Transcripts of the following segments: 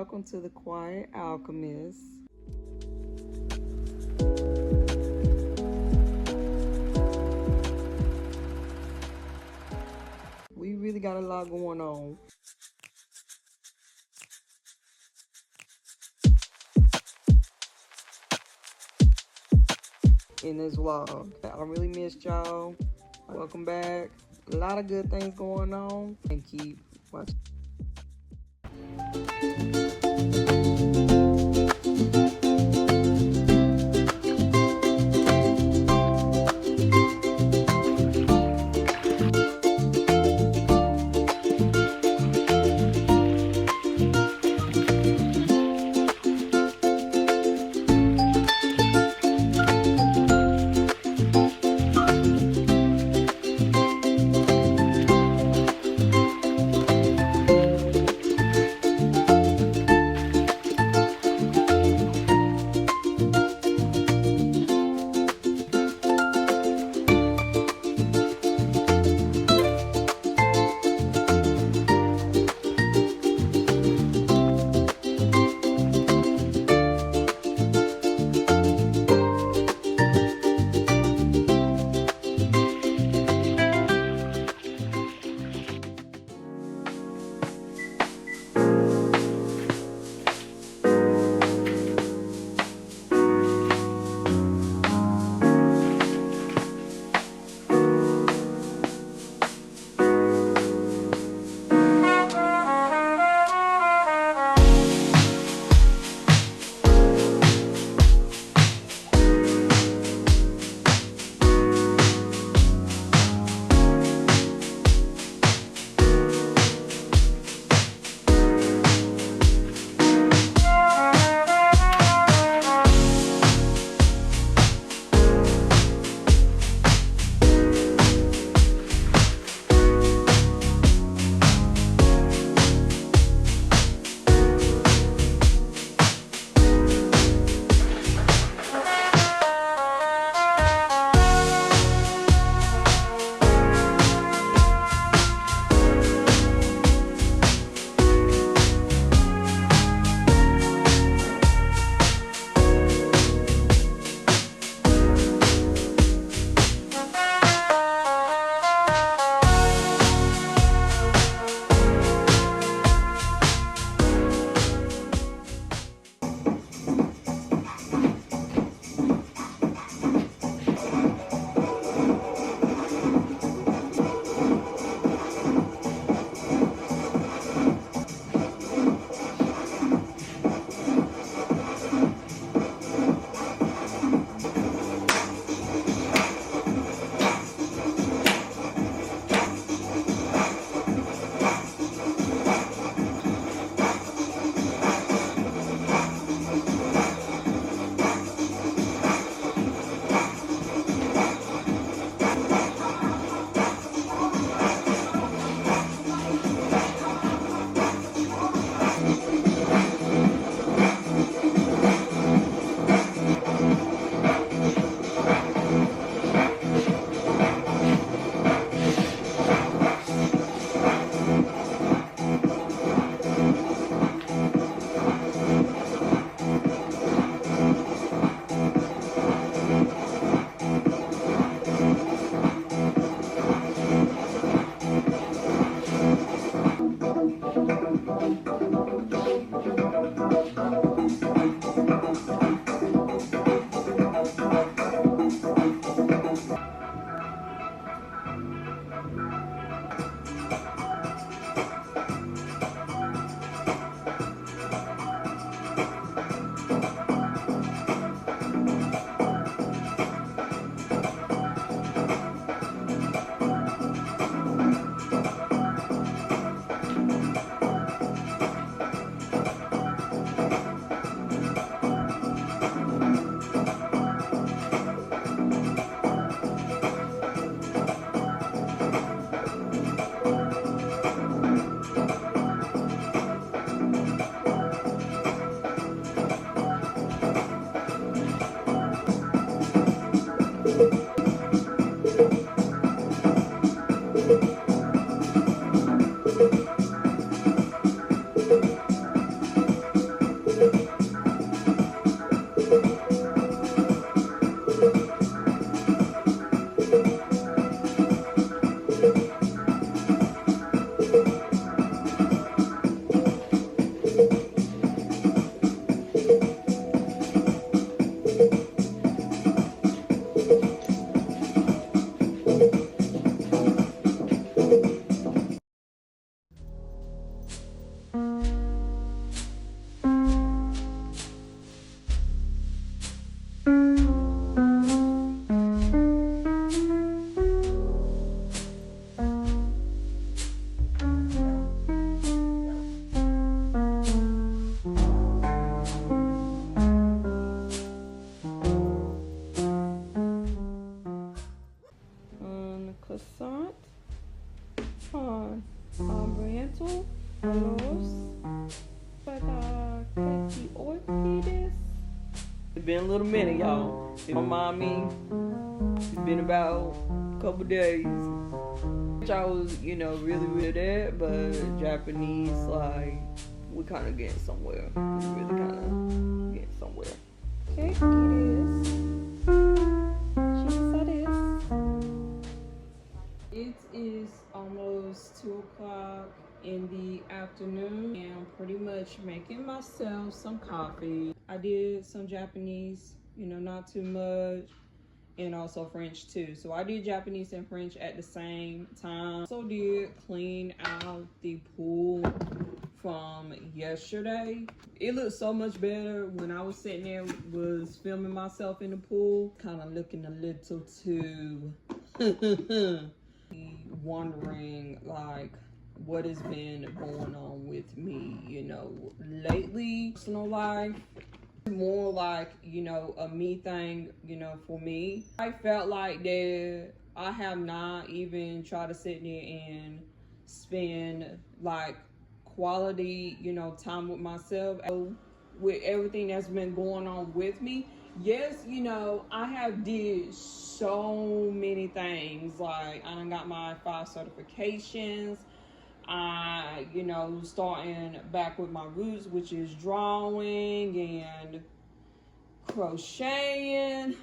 Welcome to the Quiet Alchemist. We really got a lot going on. In this vlog. I really missed y'all. Welcome back. A lot of good things going on. And keep watching. Earthy. It's been a little minute, y'all. Don't mind me. It's been about a couple days. Which I was, really good at, but Japanese, like, we kind of getting somewhere. We really kind of getting somewhere. Check this. It is almost 2 o'clock in the afternoon, and I'm pretty much making myself some coffee. I did some Japanese, not too much, and also French too. So I did Japanese and French at the same time. Also did clean out the pool from yesterday. It looked so much better when I was sitting there, was filming myself in the pool. Kind of looking a little too wondering like what has been going on with me, lately. Personal life, more like, a me thing, for me. I felt like that I have not even tried to sit there and spend like quality, time with myself. With everything that's been going on with me, yes, I have did so many things. Like, I done got my 5 certifications. I, starting back with my roots, which is drawing and crocheting.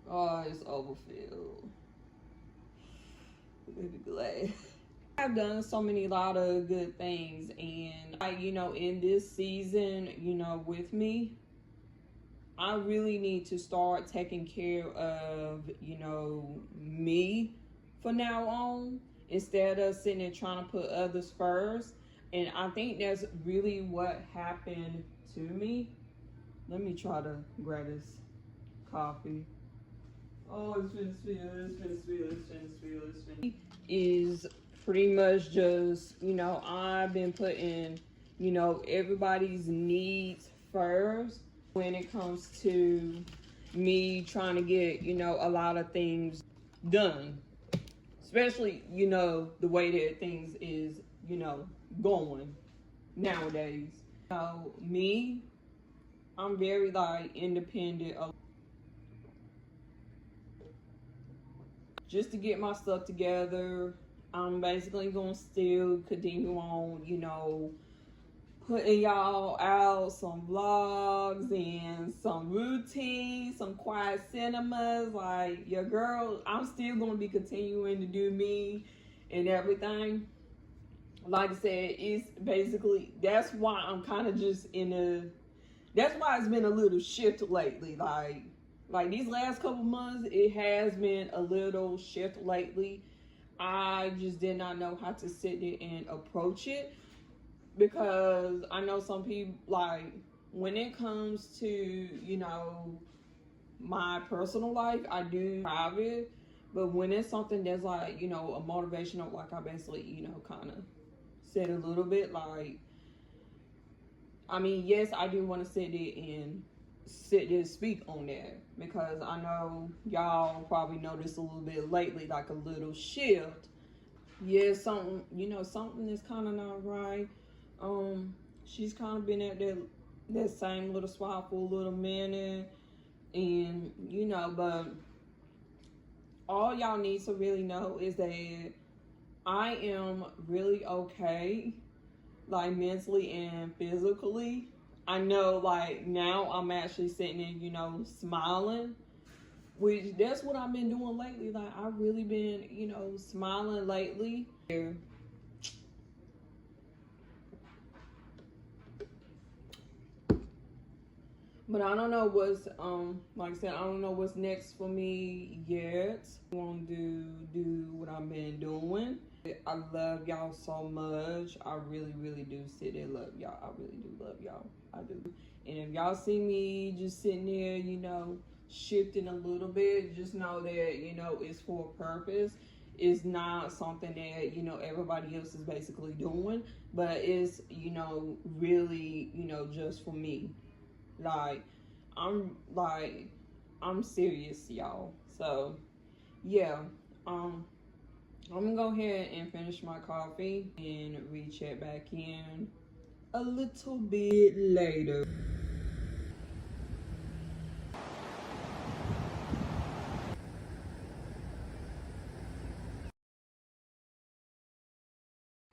Oh, it's overfilled. Really glad. I've done so many lot of good things, and in this season, with me, I really need to start taking care of, me for now on, instead of sitting there trying to put others first. And I think that's really what happened to me. Let me try to grab this coffee. Oh, it's been spilled. Is pretty much just, I've been putting, everybody's needs first when it comes to me trying to get, a lot of things done. Especially, the way that things is, going nowadays. Me, I'm very like independent of just to get my stuff together. I'm basically gonna still continue on, putting y'all out some vlogs and some routines, some quiet cinemas. Like, your girl, I'm still gonna be continuing to do me and everything. Like I said, it's basically, that's why I'm kind of just that's why it's been a little shift lately. Like these last couple months, it has been a little shift lately. I just did not know how to sit there and approach it, because I know some people, like, when it comes to, my personal life, I do private, but when it's something that's like, a motivational, like I basically, kind of said a little bit, like, I mean, yes, I do want to sit there and speak on that, because I know y'all probably noticed a little bit lately, like a little shift. Yeah, something, something is kind of not right. She's kind of been at that same little spot for a little minute, and but all y'all need to really know is that I am really okay, like mentally and physically. I know, like, now I'm actually sitting there, smiling, which that's what I've been doing lately. Like, I've really been, smiling lately. But I don't know what's like I said, I don't know what's next for me yet. I want to do what I've been doing. I love y'all so much. I really, really do sit there love y'all. I really do love y'all. I do. And if y'all see me just sitting there, shifting a little bit, just know that, it's for a purpose. It's not something that, everybody else is basically doing, but it's, really, just for me. Like, I'm serious, y'all. So, yeah. I'm gonna go ahead and finish my coffee and recheck back in a little bit later.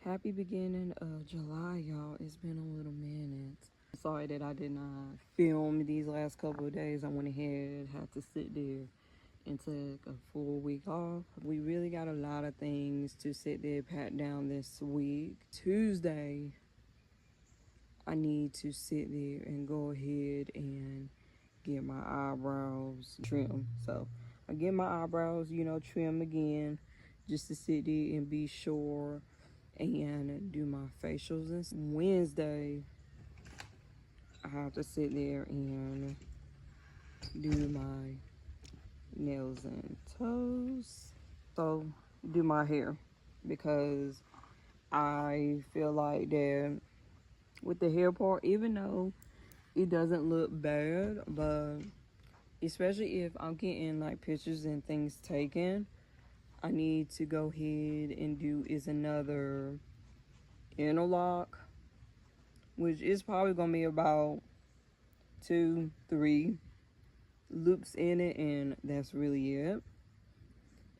Happy beginning of July, y'all. It's been a little minute. Sorry that I did not film these last couple of days. I went ahead, had to sit there and took a full week off. We really got a lot of things to sit there, pat down this week. Tuesday, I need to sit there and go ahead and get my eyebrows trimmed. So I get my eyebrows, you know, trim again, just to sit there and be sure and do my facials. And Wednesday, I have to sit there and do my nails and toes. So do my hair, because I feel like that with the hair part, even though it doesn't look bad, but especially if I'm getting like pictures and things taken, I need to go ahead and do is another interlock, which is probably gonna be about 2-3 loops in it, and that's really it.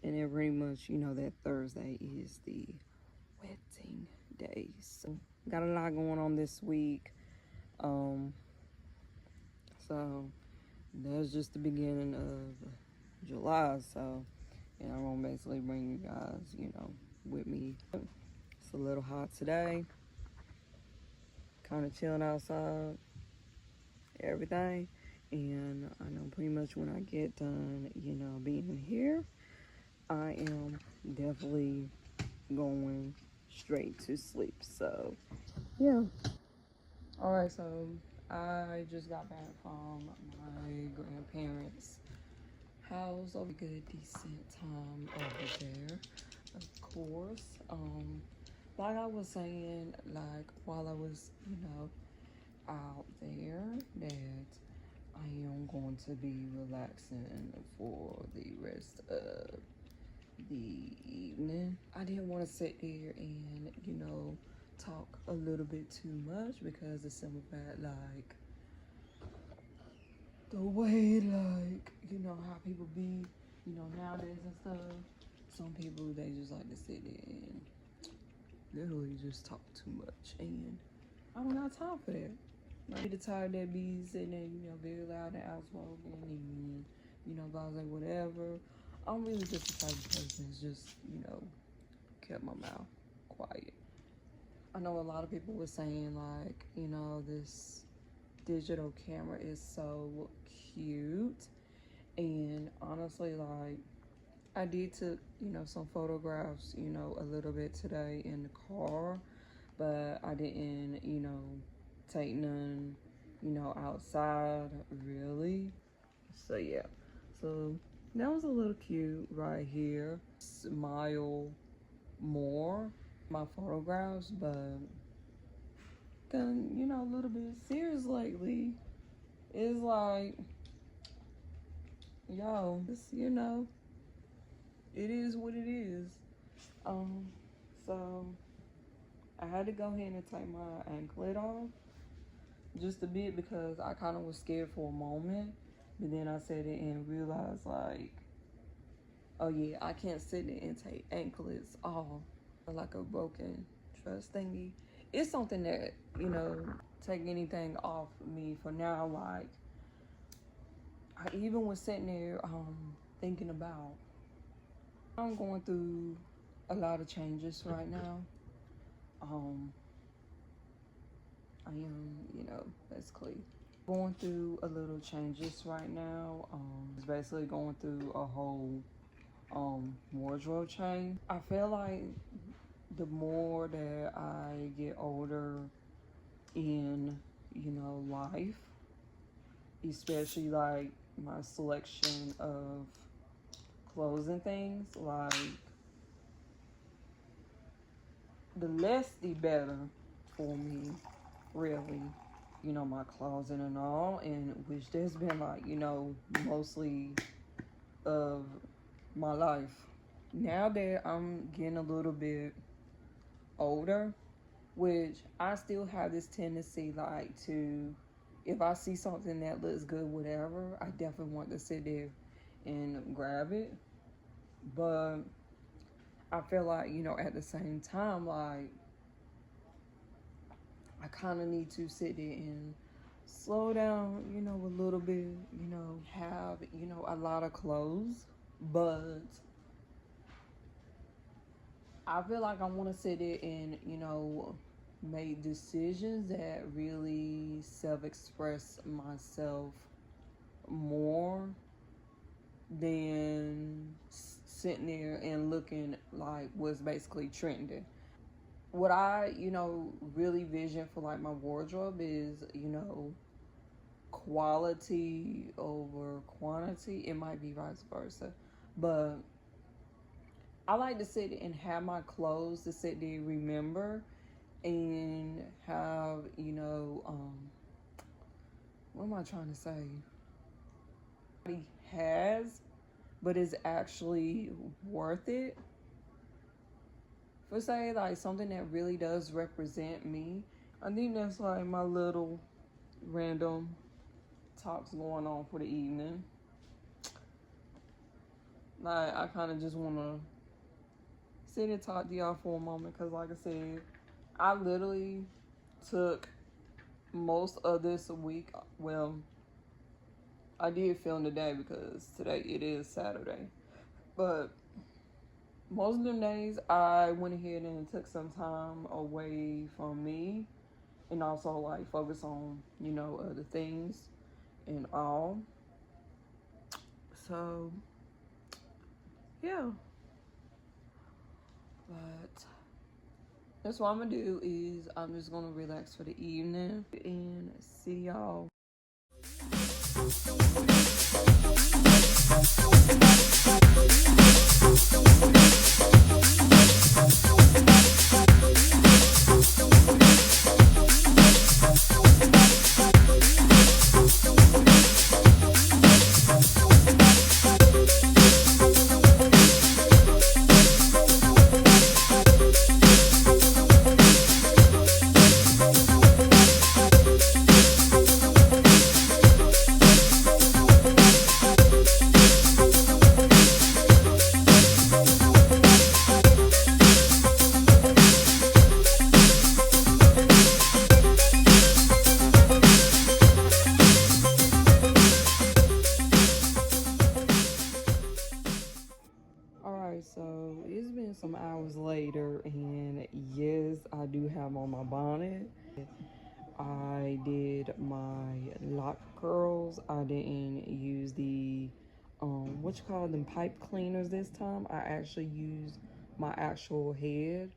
And then pretty much, you know, that Thursday is the wedding day. So got a lot going on this week. So that's just the beginning of July. So, and I'm gonna basically bring you guys, you know, with me. It's a little hot today. Kind of chilling outside, everything. And I know pretty much when I get done, you know, being here, I am definitely going straight to sleep. So, yeah. All right, so I just got back from my grandparents' house. A good, decent time over there, of course. Like I was saying, like while I was, you know, out there, that I am going to be relaxing for the rest of the evening. I didn't want to sit there and, you know, talk a little bit too much, because the simple fact, like, the way, like, you know, how people be, you know, nowadays and stuff. Some people, they just like to sit there and literally just talk too much, and I don't got time for that. Like, the type that be sitting there, you know, very loud and outspoken and, you know, guys like whatever. I'm really just the type of person that's just, you know, kept my mouth quiet. I know a lot of people were saying, like, you know, this digital camera is so cute. And honestly, like, I did took, you know, some photographs, you know, a little bit today in the car, but I didn't, you know, take none, you know, outside really. So yeah, so that was a little cute right here. Smile more my photographs, but then, you know, a little bit serious lately. It's like, yo, this, you know, it is what it is. Um, so I had to go ahead and take my anklet off just a bit, because I kind of was scared for a moment, but then I said it and realized, like, oh yeah, I can't sit there and take anklets off like a broken trust thingy. It's something that, you know, take anything off me for now. Like, I even was sitting there thinking about, I'm going through a lot of changes right now. I am, you know, basically going through a little changes right now. It's basically going through a whole wardrobe change. I feel like the more that I get older in, you know, life, especially like my selection of clothes and things, like, the less the better for me, really. You know, my closet and all, and which there's been, like, you know, mostly of my life. Now that I'm getting a little bit older, which I still have this tendency like to, if I see something that looks good, whatever, I definitely want to sit there and grab it. But I feel like, you know, at the same time, like, I kind of need to sit there and slow down, you know, a little bit, you know, have, you know, a lot of clothes. But I feel like I want to sit there and, you know, make decisions that really self-express myself more than sitting there and looking like what's basically trending. What I, you know, really vision for like my wardrobe is, you know, quality over quantity. It might be vice versa, but I like to sit and have my clothes to sit there, remember, and have, you know, what am I trying to say? He has, but is actually worth it. For say like something that really does represent me. I think that's like my little random talks going on for the evening. Like I kind of just want to sit and talk to y'all for a moment because, like I said, I literally took most of this week. Well, I did film today because today it is Saturday, but most of them days I went ahead and took some time away from me and also like focus on, you know, other things and all. So yeah, but that's what I'm gonna do is I'm just gonna relax for the evening and see y'all. Alright, so it's been some hours later, and yes, I do have on my bonnet. I did my lock curls. I didn't use the, what you call them, pipe cleaners this time. I actually used my actual head,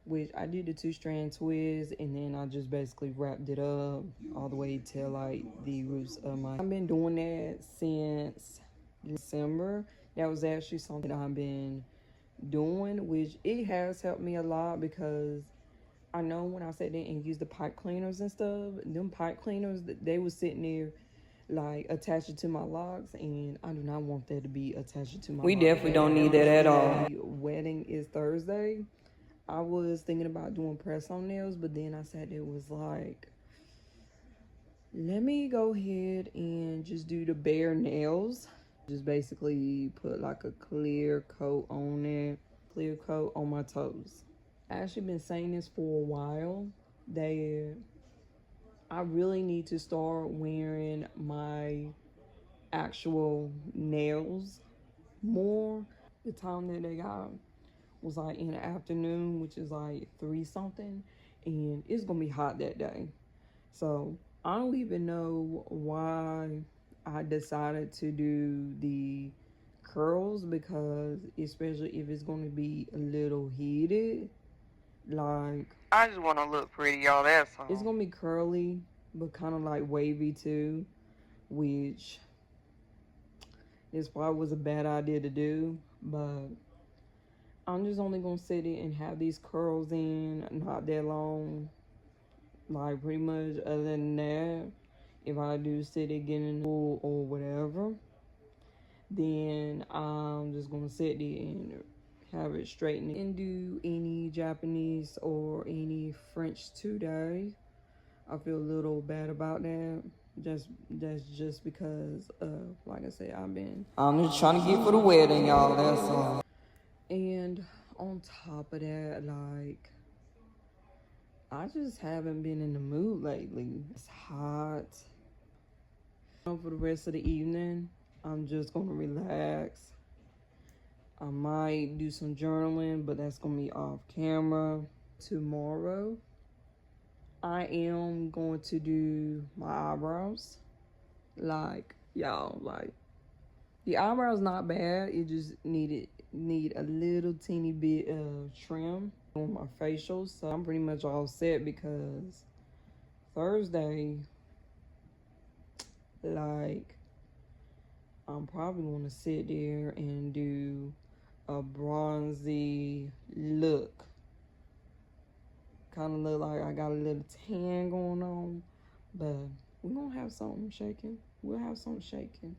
which I did the 2-strand twist, and then I just basically wrapped it up all the way till like the roots of my. I've been doing that since December. That was actually something I've been doing, which it has helped me a lot because I know when I sat there and used the pipe cleaners and stuff, them pipe cleaners, they was sitting there like attached to my locks, and I do not want that to be attached to my We locks. definitely don't need that at all. The wedding is Thursday. I was thinking about doing press on nails, but then I said it was like, let me go ahead and just do the bare nails. Just basically put like a clear coat on it, clear coat on my toes. I actually been saying this for a while that I really need to start wearing my actual nails more. The time that they got was like in the afternoon, which is like 3 something, and it's gonna be hot that day. So I don't even know why I decided to do the curls, because especially if it's gonna be a little heated, like I just want to look pretty, y'all. That's all. it's gonna be curly but kind of like wavy too, which this probably was a bad idea to do, but I'm just only gonna sit it and have these curls in not that long. Like pretty much other than that, if I do sit it getting full or whatever, then I'm just gonna sit there and have it straightened and do any Japanese or any French today. I feel a little bad about that. That's just because like I said, I'm just trying to get for the wedding, y'all. That's all. And on top of that, like, I just haven't been in the mood lately. It's hot. For the rest of the evening, I'm just gonna relax. I might do some journaling, but that's gonna be off camera. Tomorrow, I am going to do my eyebrows. Like, y'all, like, the eyebrows not bad. It just need a little teeny bit of trim on my facials. So I'm pretty much all set because Thursday, like, I'm probably gonna sit there and do a bronzy look. Kind of look like I got a little tan going on, but we're gonna have something shaking. We'll have something shaking.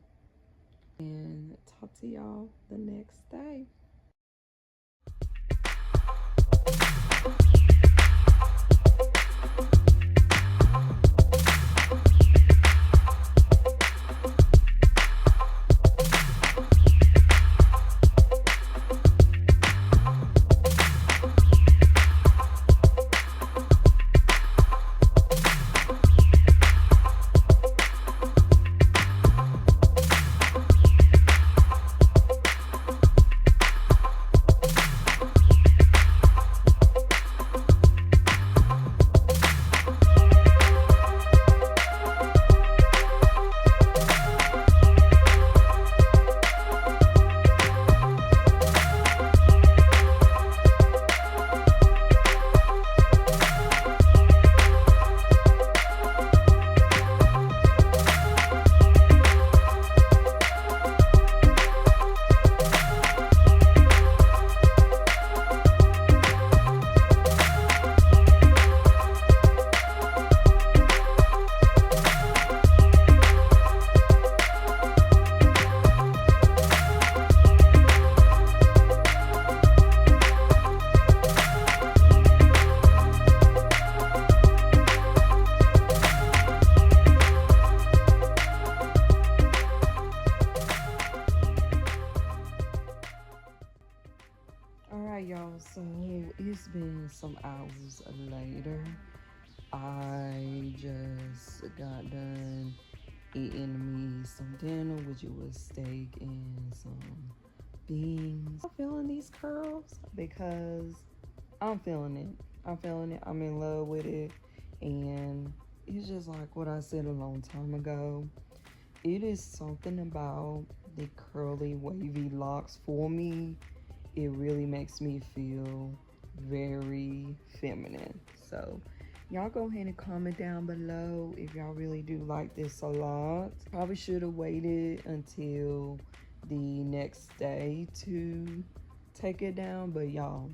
And talk to y'all the next day. Y'all, so it's been some hours later. I just got done eating me some dinner, which it was steak and some beans. I'm feeling these curls because I'm feeling it. I'm in love with it, and it's just like what I said a long time ago. It is something about the curly, wavy locks for me. It really makes me feel very feminine. So y'all go ahead and comment down below if y'all really do like this a lot. Probably should have waited until the next day to take it down, but y'all,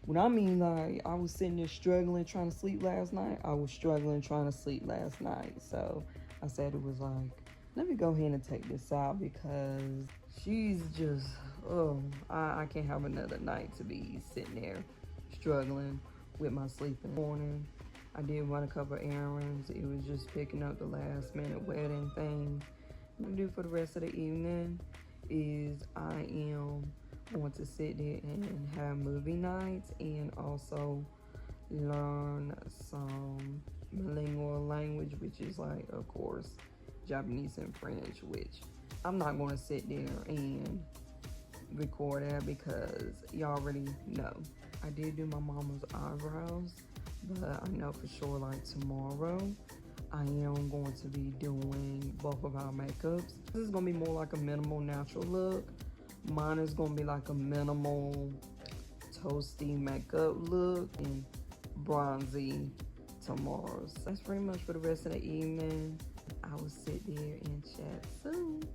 when I mean, like, I was sitting there struggling trying to sleep last night, I was struggling trying to sleep last night. So I said, it was like, let me go ahead and take this out because she's just, oh, I can't have another night to be sitting there struggling with my sleep in the morning. I did run a couple of errands. It was just picking up the last minute wedding thing. What I'm gonna do for the rest of the evening is I am going to sit there and have movie nights and also learn some bilingual language, which is like, of course, Japanese and French, which I'm not going to sit there and record that because y'all already know. I did do my mama's eyebrows, but I know for sure, like, tomorrow I am going to be doing both of our makeups. This is going to be more like a minimal natural look. Mine is going to be like a minimal toasty makeup look and bronzy tomorrow. So that's pretty much for the rest of the evening. I will sit there and chat soon.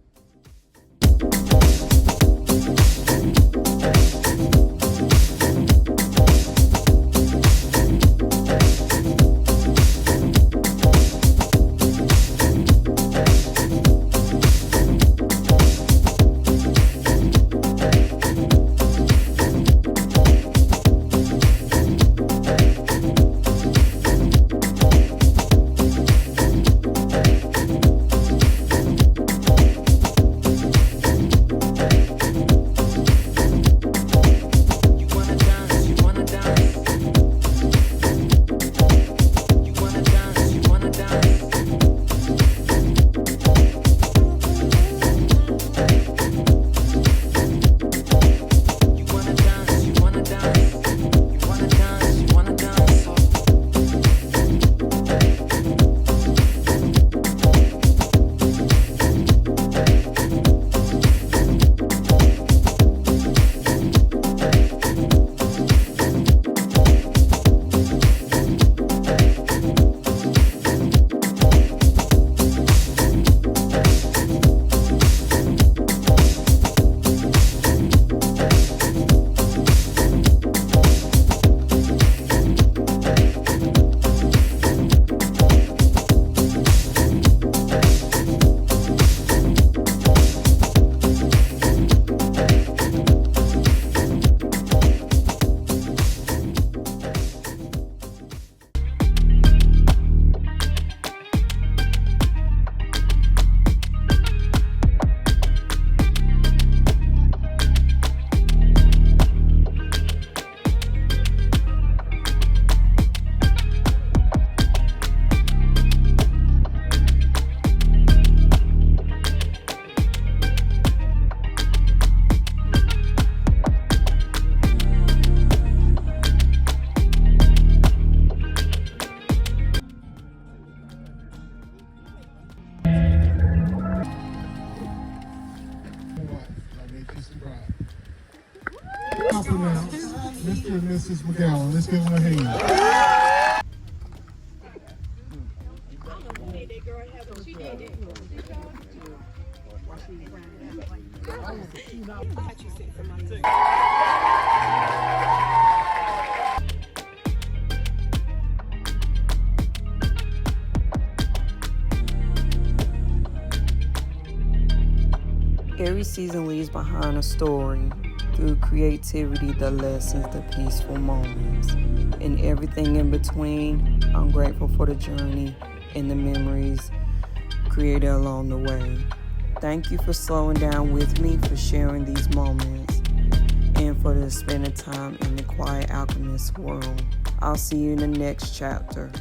out Mr. and Mrs. McGowan. Let's give them a hand. Every season leaves behind a story. Through creativity, the lessons, the peaceful moments, and everything in between. I'm grateful for the journey and the memories created along the way. Thank you for slowing down with me, for sharing these moments, and for spending time in the Quiet Alchemist world. I'll see you in the next chapter.